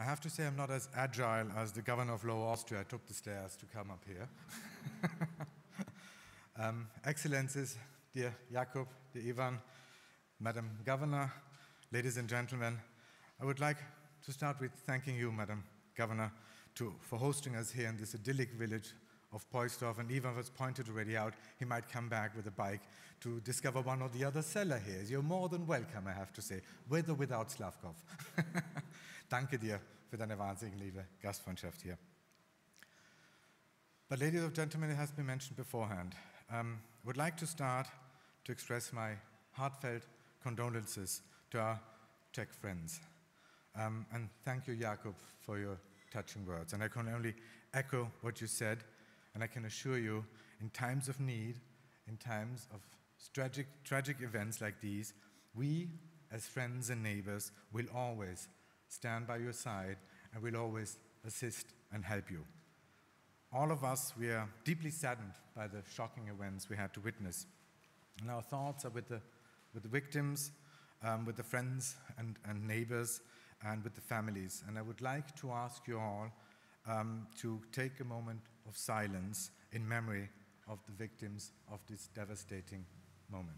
I have to say I'm not as agile as the governor of Lower Austria. I took the stairs to come up here. Excellencies, dear Jakub, dear Ivan, Madam Governor, ladies and gentlemen, I would like to start with thanking you, Madam Governor, for hosting us here in this idyllic village of Poysdorf, and Ivan was pointed already out, he might come back with a bike to discover one or the other cellar here. You're more than welcome, I have to say, with or without Slavkov. Danke dir für deine wahnsinnig liebe Gastfreundschaft hier. But ladies and gentlemen, it has been mentioned beforehand. I would like to start to express my heartfelt condolences to our Czech friends. And thank you, Jakub, for your touching words. And I can only echo what you said, and I can assure you, in times of need, in times of tragic events like these, we, as friends and neighbors, will always stand by your side and will always assist and help you. All of us, we are deeply saddened by the shocking events we had to witness. And our thoughts are with the victims, with the friends and neighbors, and with the families. And I would like to ask you all to take a moment of silence in memory of the victims of this devastating moment.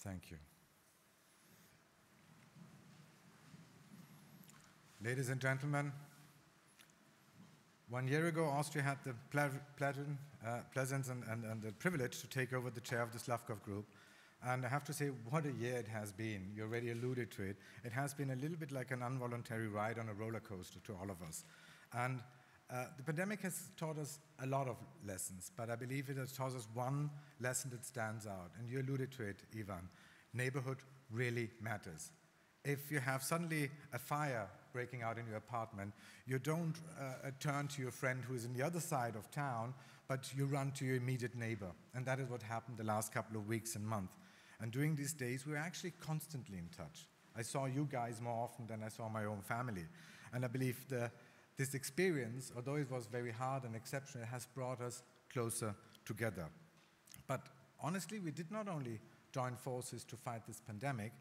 Thank you. Ladies and gentlemen, 1 year ago, Austria had the pleasance and the privilege to take over the chair of the Slavkov Group. And I have to say, what a year it has been. You already alluded to it. It has been a little bit like an involuntary ride on a roller coaster to all of us. And the pandemic has taught us a lot of lessons, but I believe it has taught us one lesson that stands out, and you alluded to it, Ivan. Neighborhood really matters. If you have suddenly a fire breaking out in your apartment, you don't turn to your friend who is in the other side of town, but you run to your immediate neighbor. And that is what happened the last couple of weeks and months. And during these days, we were actually constantly in touch. I saw you guys more often than I saw my own family. And I believe this experience, although it was very hard and exceptional, has brought us closer together. But honestly, we did not only join forces to fight this pandemic,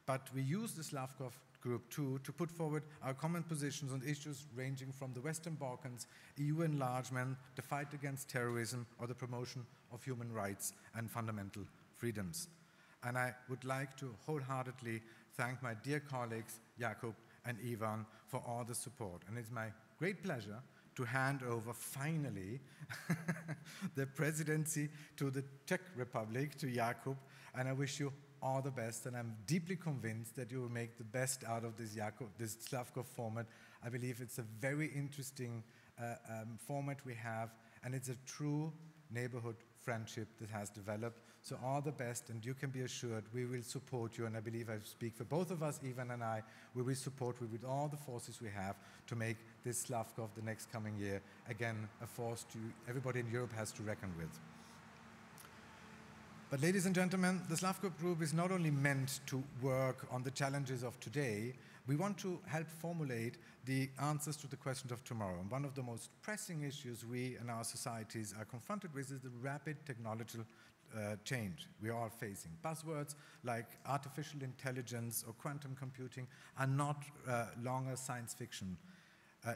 but we used the Slavkov Group too to put forward our common positions on issues ranging from the Western Balkans, EU enlargement, the fight against terrorism, or the promotion of human rights and fundamental freedoms. And I would like to wholeheartedly thank my dear colleagues, Jakub and Ivan, for all the support. And it's my great pleasure to hand over, finally, the presidency to the Czech Republic, to Jakub, and I wish you all the best, and I'm deeply convinced that you will make the best out of this Slavkov format. I believe it's a very interesting format we have, and it's a true neighborhood friendship that has developed. So all the best, and you can be assured we will support you, and I believe I speak for both of us, Ivan and I, we will support you with all the forces we have to make this Slavkov the next coming year, again, a force everybody in Europe has to reckon with. But ladies and gentlemen, the Slavkov Group is not only meant to work on the challenges of today, we want to help formulate the answers to the questions of tomorrow. And one of the most pressing issues we and our societies are confronted with is the rapid technological change we are all facing. Buzzwords like artificial intelligence or quantum computing are not longer science fiction.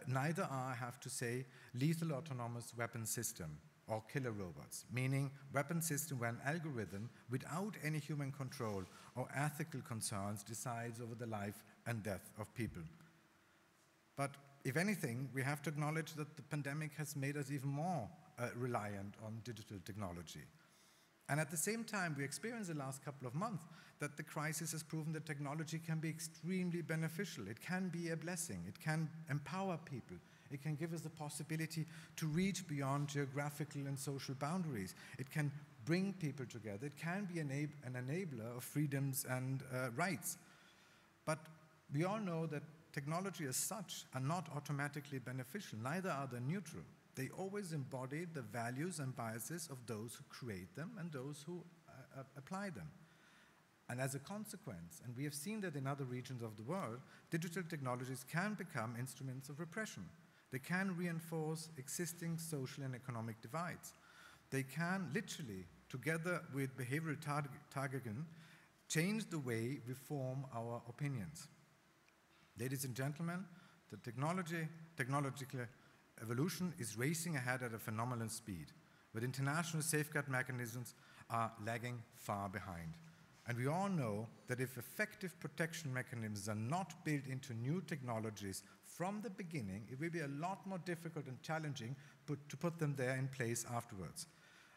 Neither are, I have to say, lethal autonomous weapon system or killer robots, meaning weapon system where an algorithm without any human control or ethical concerns decides over the life and death of people. But if anything, we have to acknowledge that the pandemic has made us even more reliant on digital technology. And at the same time, we experienced the last couple of months that the crisis has proven that technology can be extremely beneficial. It can be a blessing. It can empower people. It can give us the possibility to reach beyond geographical and social boundaries. It can bring people together. It can be an enabler of freedoms and rights. But we all know that technology as such are not automatically beneficial. Neither are they neutral. They always embody the values and biases of those who create them and those who apply them. And as a consequence, and we have seen that in other regions of the world, digital technologies can become instruments of repression. They can reinforce existing social and economic divides. They can literally, together with behavioral targeting, change the way we form our opinions. Ladies and gentlemen, the technological evolution is racing ahead at a phenomenal speed, but international safeguard mechanisms are lagging far behind. And we all know that if effective protection mechanisms are not built into new technologies from the beginning, it will be a lot more difficult and challenging to put them there in place afterwards.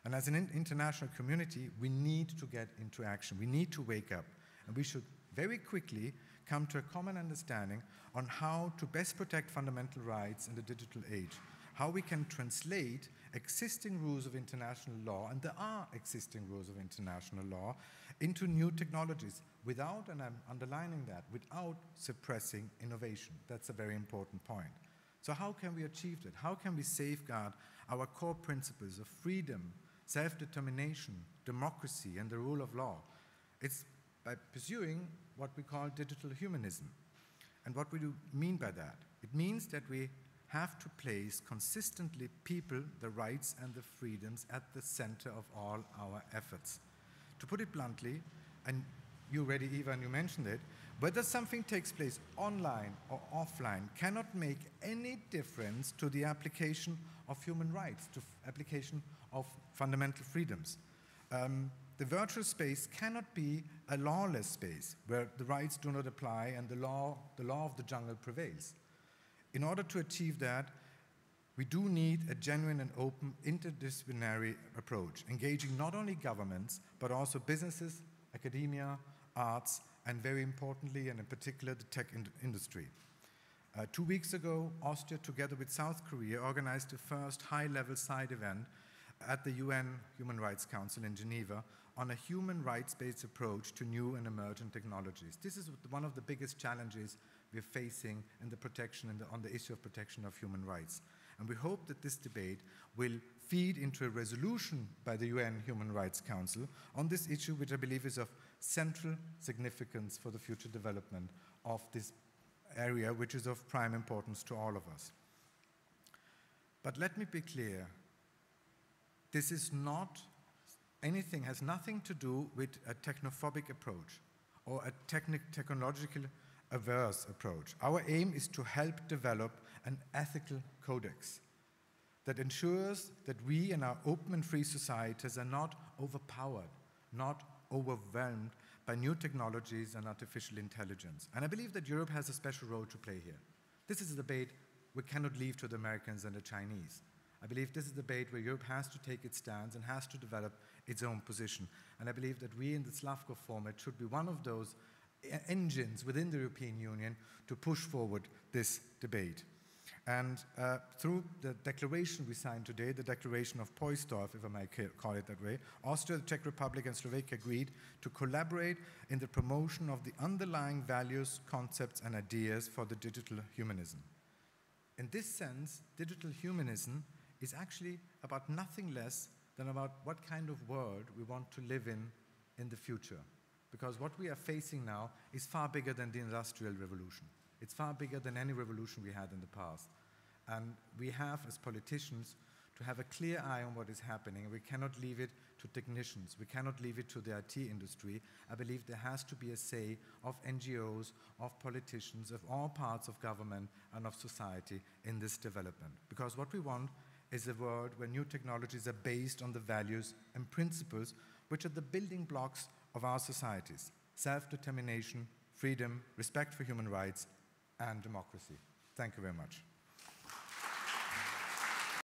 And as an international community, we need to get into action. We need to wake up. And we should very quickly come to a common understanding on how to best protect fundamental rights in the digital age, how we can translate existing rules of international law, and there are existing rules of international law, into new technologies without, and I'm underlining that, without suppressing innovation. That's a very important point. So how can we achieve that? How can we safeguard our core principles of freedom, self-determination, democracy, and the rule of law? It's by pursuing what we call digital humanism. And what we do mean by that? It means that we have to place consistently people, the rights and the freedoms at the center of all our efforts. To put it bluntly, and you already, Ivan, you mentioned it, whether something takes place online or offline cannot make any difference to the application of human rights, to application of fundamental freedoms. The virtual space cannot be a lawless space where the rights do not apply and the law of the jungle prevails. In order to achieve that, we do need a genuine and open interdisciplinary approach, engaging not only governments, but also businesses, academia, arts, and very importantly, and in particular, the tech industry. 2 weeks ago, Austria, together with South Korea, organized the first high-level side event at the UN Human Rights Council in Geneva on a human rights-based approach to new and emerging technologies. This is one of the biggest challenges we're facing in the protection on the issue of protection of human rights. And we hope that this debate will feed into a resolution by the UN Human Rights Council on this issue, which I believe is of central significance for the future development of this area, which is of prime importance to all of us. But let me be clear, this is not anything, has nothing to do with a technophobic approach or a technological averse approach. Our aim is to help develop an ethical codex that ensures that we in our open and free societies are not overpowered, not overwhelmed by new technologies and artificial intelligence. And I believe that Europe has a special role to play here. This is a debate we cannot leave to the Americans and the Chinese. I believe this is a debate where Europe has to take its stance and has to develop its own position. And I believe that we in the Slavkov format should be one of those engines within the European Union to push forward this debate. And through the declaration we signed today, the declaration of Poysdorf, if I may call it that way, Austria, the Czech Republic, and Slovakia agreed to collaborate in the promotion of the underlying values, concepts, and ideas for the digital humanism. In this sense, digital humanism is actually about nothing less than about what kind of world we want to live in the future. Because what we are facing now is far bigger than the Industrial Revolution. It's far bigger than any revolution we had in the past. And we have, as politicians, to have a clear eye on what is happening. We cannot leave it to technicians. We cannot leave it to the IT industry. I believe there has to be a say of NGOs, of politicians, of all parts of government and of society in this development. Because what we want is a world where new technologies are based on the values and principles which are the building blocks of our societies: self-determination, freedom, respect for human rights, and democracy. Thank you very much.